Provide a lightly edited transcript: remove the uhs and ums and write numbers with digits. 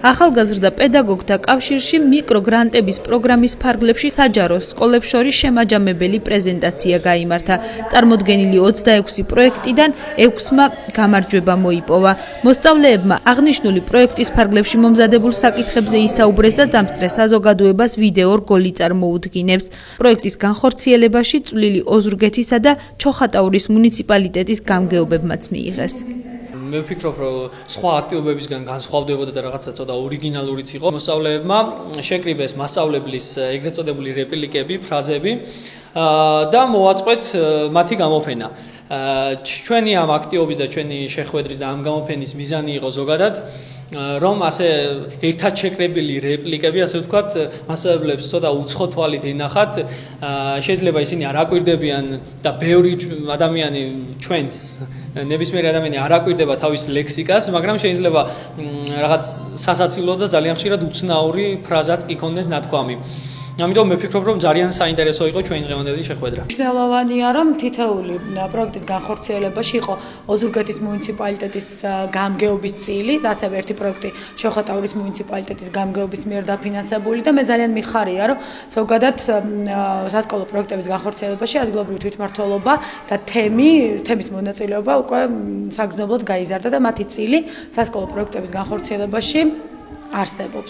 ახალგაზრდა პედაგოგთა კავშირში მიკროგრანტების პროგრამის ფარგლებში საჯარო სკოლებს შორის შემაჯამებელი პრეზენტაცია გაიმართა. წარმოდგენილი 26 პროექტიდან 6-მა გამარჯვება მოიპოვა. მოსწავლეებმა აღნიშნული პროექტის ფარგლებში მომზადებულ საკითხებზე ისაუბრეს და დამსწრეს საზოგადოებას ვიდეო რგოლი წარმოუდგინებს. პროექტის განხორციელებაში წვლილი ოზურგეთისა და ჩოხატაურის მუნიციპალიტეტის გამგეობებმაც მიიღეს. მე ვფიქრობ, რომ სხვა აქტივობებისგან განსხვავდებოდა და რაღაცა ცოტა ორიგინალურიც იყო. მოსწავლეებმა შეკრიბეს მასწავლებლის ეგრეთ წოდებული რეპლიკები, ფრაზები და მოაწყვეთ მათი გამოფენა. ჩვენი ამ აქტივობის და ჩვენი შეხვედრის და ამ გამოფენის მიზანი იყო ზოგადად რომ ასე ერთად შეკრებილი რეპლიკები, ასე ვთქვათ, მასწავლებლებს ცოტა უცხო თვალით ენახათ, შეიძლება ისინი არ აკვირდებიან და ბევრი ადამიანი ჩვენს ნებისმიერი ადამიანი არ აკვირდება თავის ლექსიკას, მაგრამ შეიძლება რაღაც სასაცილო და ძალიან ხშირად უცნაური ფრაზაც კი ქონდეს ნათქვამი. ამიტომ მე ვფიქრობ, რომ ძალიან საინტერესო იყო ჩვენი დღევანდელი შეხვედრა. მნიშვნელოვანია, რომ თითოეული პროექტის განხორციელებაში იყო ოზურგეთის მუნიციპალიტეტის გამგეობის წილი და ასევე ერთი პროექტი ჩოხატაურის მუნიციპალიტეტის გამგეობის მიერ დაფინანსებული და მე ძალიან მიხარია, რომ ზოგადად სასკოლო პროექტების განხორციელებაში ადგილობრივი თვითმმართველობა და თემის მონაწილეობა უკვე საგრძნობლად გაიზარდა და მათი წილი სასკოლო პროექტების განხორციელებაში არსებობს.